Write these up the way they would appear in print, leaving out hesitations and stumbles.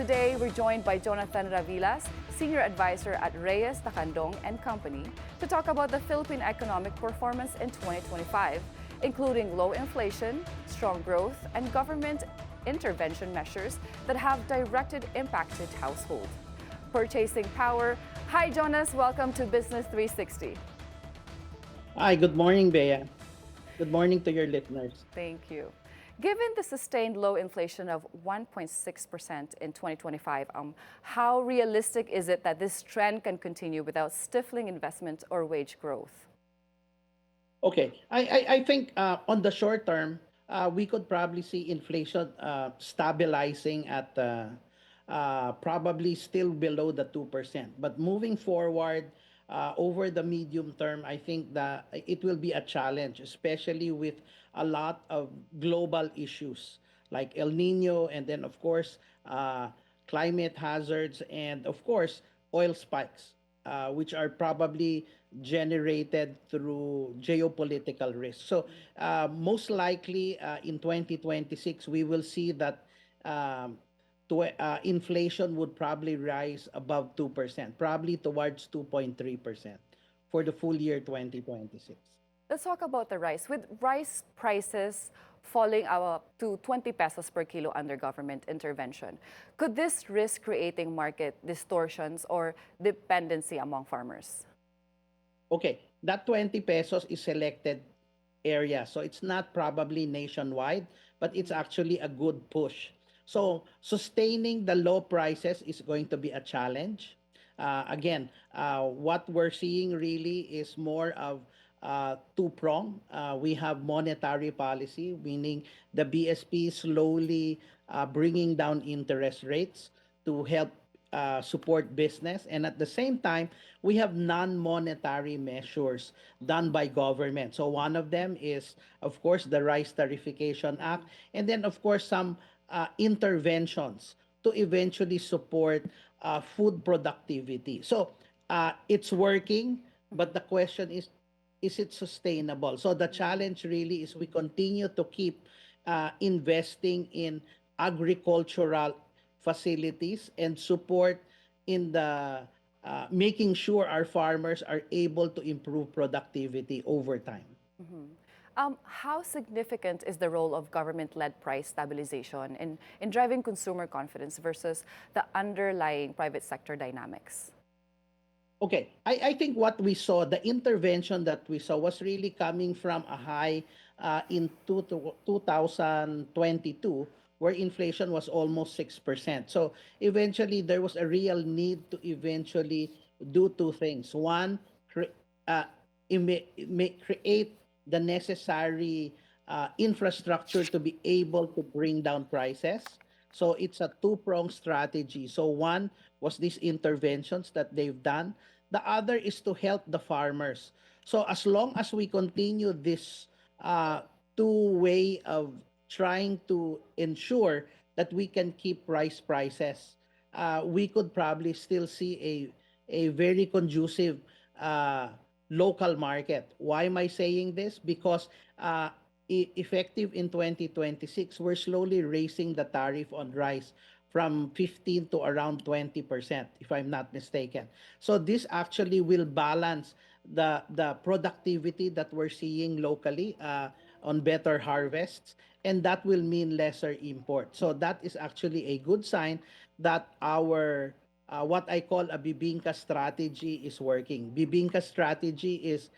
Today, we're joined by Jonathan Ravilas, Senior Advisor at Reyes Tacandong and Company, to talk about the Philippine economic performance in 2025, including low inflation, strong growth, and government intervention measures that have directly impacted households. Purchasing power. Hi, Jonas. Welcome to Business 360. Hi, good morning, Bea. Good morning to your listeners. Thank you. Given the sustained low inflation of 1.6% in 2025, how realistic is it that this trend can continue without stifling investment or wage growth? Okay, I think on the short term, we could probably see inflation stabilizing at probably still below the 2%. But moving forward, over the medium term, I think that it will be a challenge, especially with a lot of global issues like El Nino, and then, of course, climate hazards, and, of course, oil spikes, which are probably generated through geopolitical risk. So, most likely in 2026, we will see that um, inflation would probably rise above 2%, probably towards 2.3% for the full year 2026. Let's talk about the rice. With rice prices falling to 20 pesos per kilo under government intervention, could this risk creating market distortions or dependency among farmers? Okay, that 20 pesos is selected area. So it's not probably nationwide, but it's actually a good push. So sustaining the low prices is going to be a challenge. Again, what we're seeing really is more of two-prong. We have monetary policy, meaning the BSP slowly bringing down interest rates to help support business. And at the same time, we have non-monetary measures done by government. So one of them is, of course, the Rice Tarification Act, and then, of course, some interventions to eventually support food productivity. So it's working, but the question is it sustainable? So the challenge really is we continue to keep investing in agricultural facilities and support in the making sure our farmers are able to improve productivity over time. How significant is the role of government-led price stabilization in driving consumer confidence versus the underlying private sector dynamics? Okay, I think what we saw, the intervention that we saw was really coming from a high in 2022 where inflation was almost 6%. So eventually there was a real need to eventually do two things. One, uh, create the necessary infrastructure to be able to bring down prices. So it's a two-pronged strategy. So one was these interventions that they've done. The other is to help the farmers. So as long as we continue this uh, two-way of trying to ensure that we can keep prices, we could probably still see a very conducive uh, local market. Why am I saying this? Because effective in 2026, we're slowly raising the tariff on rice from 15 to around 20%, if I'm not mistaken. So this actually will balance the productivity that we're seeing locally on better harvests, and that will mean lesser import. So that is actually a good sign that our what I call a bibingka strategy is working. Bibingka strategy is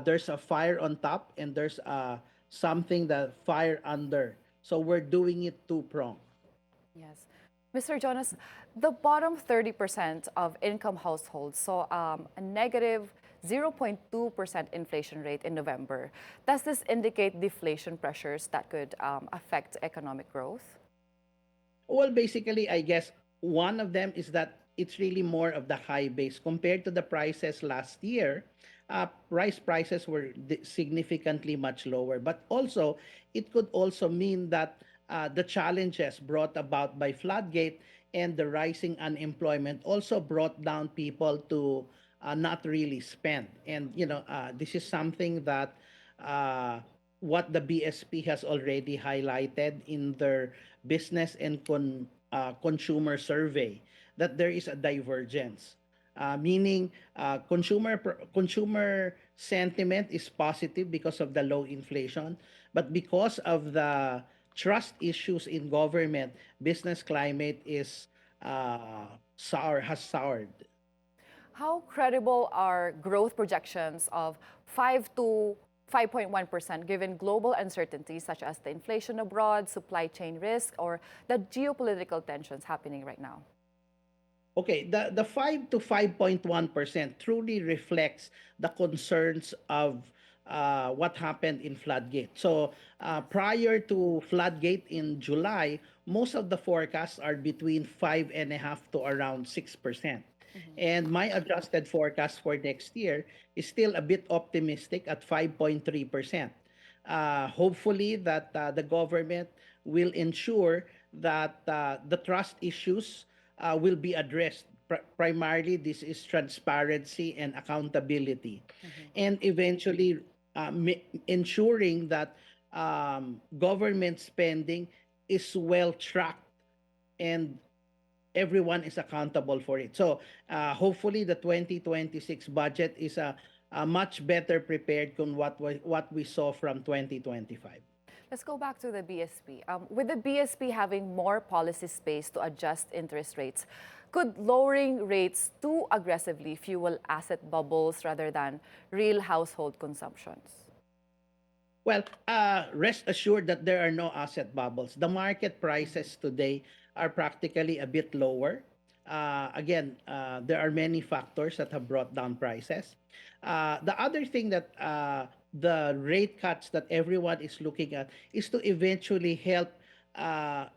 there's a fire on top and there's something that fire under. So we're doing it two-pronged. Yes. Mr. Jonas, the bottom 30% of income households saw a negative 0.2% inflation rate in November. Does this indicate deflation pressures that could affect economic growth? Well, basically, I guess one of them is that it's really more of the high base compared to the prices last year. Rice prices were significantly much lower, but also it could also mean that the challenges brought about by floodgate and the rising unemployment also brought down people to not really spend. And this is something that uh, what the BSP has already highlighted in their business and consumer survey that there is a divergence, meaning consumer sentiment is positive because of the low inflation, but because of the trust issues in government, business climate is has soured. How credible are growth projections of 5 to 5.1% given global uncertainties such as the inflation abroad, supply chain risk, or the geopolitical tensions happening right now? Okay, the 5 to 5.1% truly reflects the concerns of what happened in Floodgate. So prior to Floodgate in July, most of the forecasts are between 5.5 to around 6%. And my adjusted forecast for next year is still a bit optimistic at 5.3%. Hopefully that the government will ensure that the trust issues will be addressed. Primarily, this is transparency and accountability, and eventually ensuring that government spending is well tracked and everyone is accountable for it. So hopefully the 2026 budget is a much better prepared than what we saw from 2025. Let's go back to the BSP. With the BSP having more policy space to adjust interest rates, could lowering rates too aggressively fuel asset bubbles rather than real household consumptions? Well, rest assured that there are no asset bubbles. The market prices today are practically a bit lower. Again, there are many factors that have brought down prices. The other thing that the rate cuts that everyone is looking at is to eventually help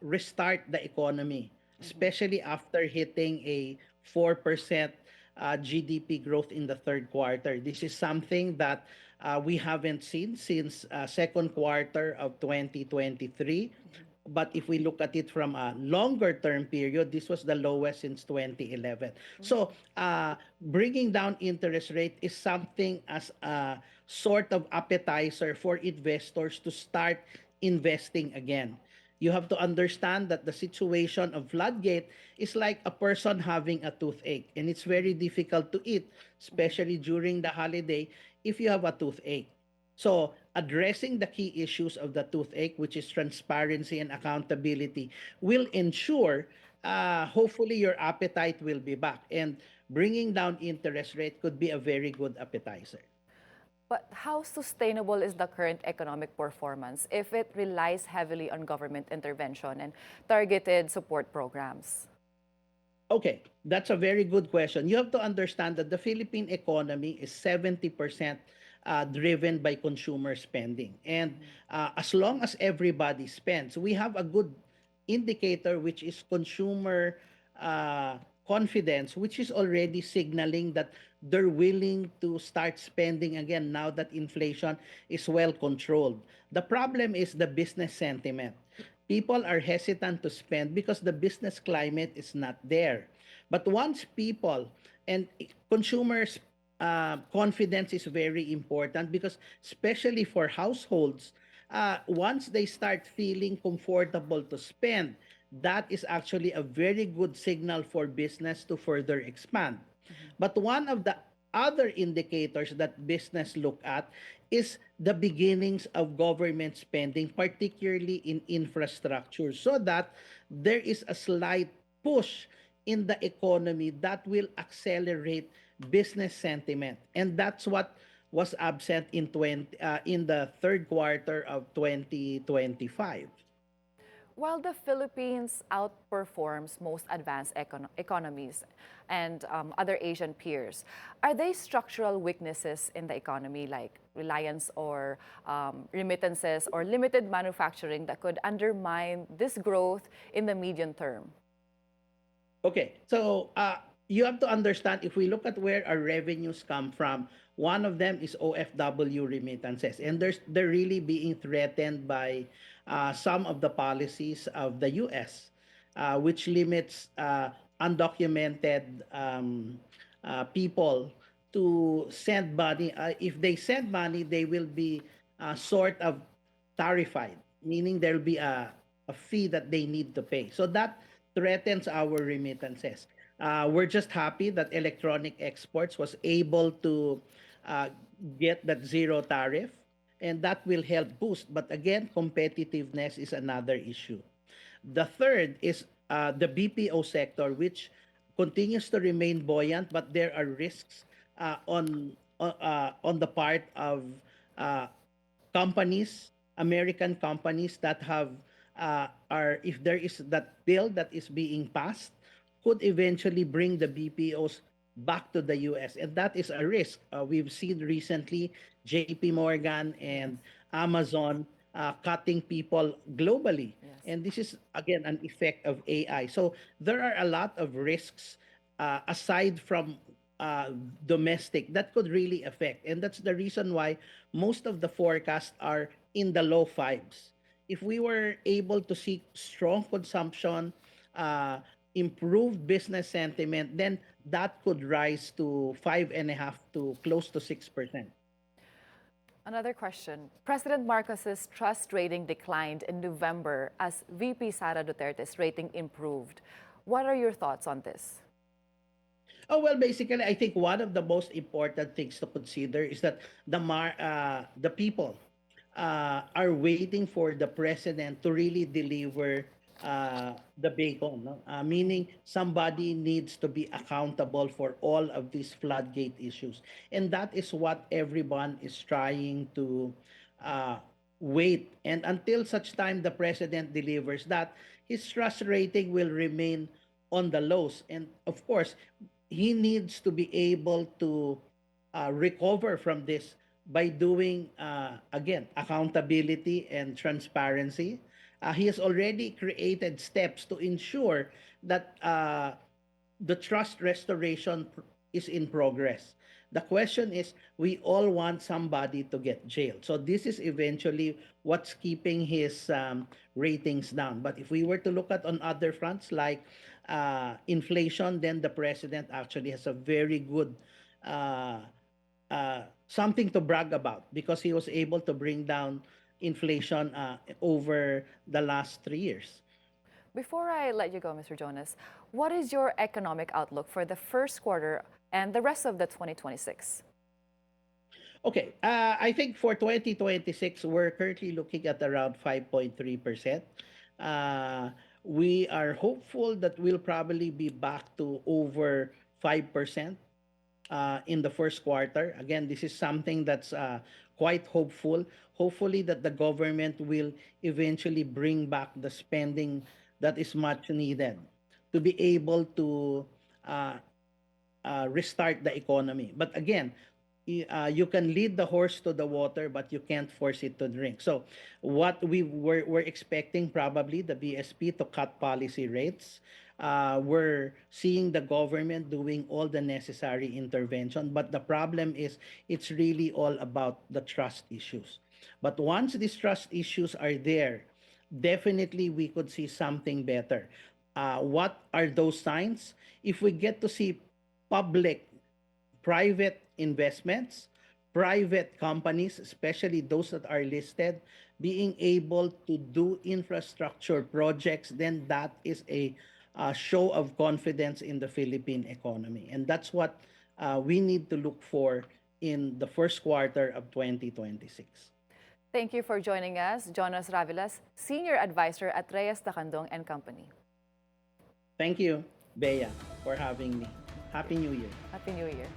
restart the economy, especially after hitting a 4% GDP growth in the third quarter. This is something that we haven't seen since second quarter of 2023. But if we look at it from a longer term period, this was the lowest since 2011. So bringing down interest rate is something as a sort of appetizer for investors to start investing again. You have to understand that the situation of floodgate is like a person having a toothache, and it's very difficult to eat, especially during the holiday if you have a toothache. So, addressing the key issues of the toothache, which is transparency and accountability, will ensure hopefully your appetite will be back. And bringing down interest rate could be a very good appetizer. But how sustainable is the current economic performance if it relies heavily on government intervention and targeted support programs? Okay, that's a very good question. You have to understand that the Philippine economy is 70% driven by consumer spending. And as long as everybody spends, we have a good indicator, which is consumer confidence, which is already signaling that they're willing to start spending again now that inflation is well controlled. The problem is the business sentiment. People are hesitant to spend because the business climate is not there. But once people and consumers confidence is very important because especially for households, once they start feeling comfortable to spend, that is actually a very good signal for business to further expand. But one of the other indicators that business look at is the beginnings of government spending, particularly in infrastructure, so that there is a slight push in the economy that will accelerate business sentiment. And that's what was absent in the third quarter of 2025. While the Philippines outperforms most advanced economies and other Asian peers, are they structural weaknesses in the economy like reliance or remittances or limited manufacturing that could undermine this growth in the medium term? Okay, so you have to understand if we look at where our revenues come from, one of them is OFW remittances, and they're really being threatened by some of the policies of the U.S., which limits undocumented people to send money. If they send money, they will be sort of tariffied, meaning there'll be a fee that they need to pay. So that threatens our remittances. We're just happy that electronic exports was able to uh, get that zero tariff, and that will help boost. But again, competitiveness is another issue. The third is the BPO sector, which continues to remain buoyant, but there are risks on the part of uh, companies, American companies that have are if there is that bill that is being passed, could eventually bring the BPOs back to the US, and that is a risk. We've seen recently JP Morgan Yes. and Amazon cutting people globally. Yes. And this is, again, an effect of AI. So there are a lot of risks aside from uh, domestic that could really affect. And that's the reason why most of the forecasts are in the low fives. If we were able to see strong consumption, uh, improved business sentiment, then that could rise to 5.5 to close to 6%. Another question. President Marcos's trust rating declined in November as VP Sara Duterte's rating improved. What are your thoughts on this? Oh, well, basically, I think one of the most important things to consider is that the people are waiting for the president to really deliver the bacon. No? Meaning, somebody needs to be accountable for all of these floodgate issues, and that is what everyone is trying to uh, wait. And until such time the president delivers that, his trust rating will remain on the lows. And of course, he needs to be able to recover from this by doing, again, accountability and transparency. He has already created steps to ensure that the trust restoration is in progress. The question is, we all want somebody to get jailed. So this is eventually what's keeping his ratings down. But if we were to look at on other fronts like inflation, then the president actually has a very good uh, something to brag about because he was able to bring down inflation over the last 3 years. Before I let you go, Mr. Jonas, what is your economic outlook for the first quarter and the rest of the 2026? Okay, I think for 2026, we're currently looking at around 5.3%. Uh, we are hopeful that we'll probably be back to over 5% in the first quarter. Again, this is something that's quite hopeful. Hopefully, that the government will eventually bring back the spending that is much needed to be able to uh, restart the economy. But again, you can lead the horse to the water, but you can't force it to drink. So, what we're expecting probably the BSP to cut policy rates. We're seeing the government doing all the necessary intervention, but the problem is it's really all about the trust issues. But once these trust issues are there, definitely we could see something better. What are those signs? If we get to see public private investments, private companies, especially those that are listed, being able to do infrastructure projects, then that is a show of confidence in the Philippine economy. And that's what we need to look for in the first quarter of 2026. Thank you for joining us, Jonas Ravilas, Senior Advisor at Reyes Tacandong and Company. Thank you, Bea, for having me. Happy New Year. Happy New Year.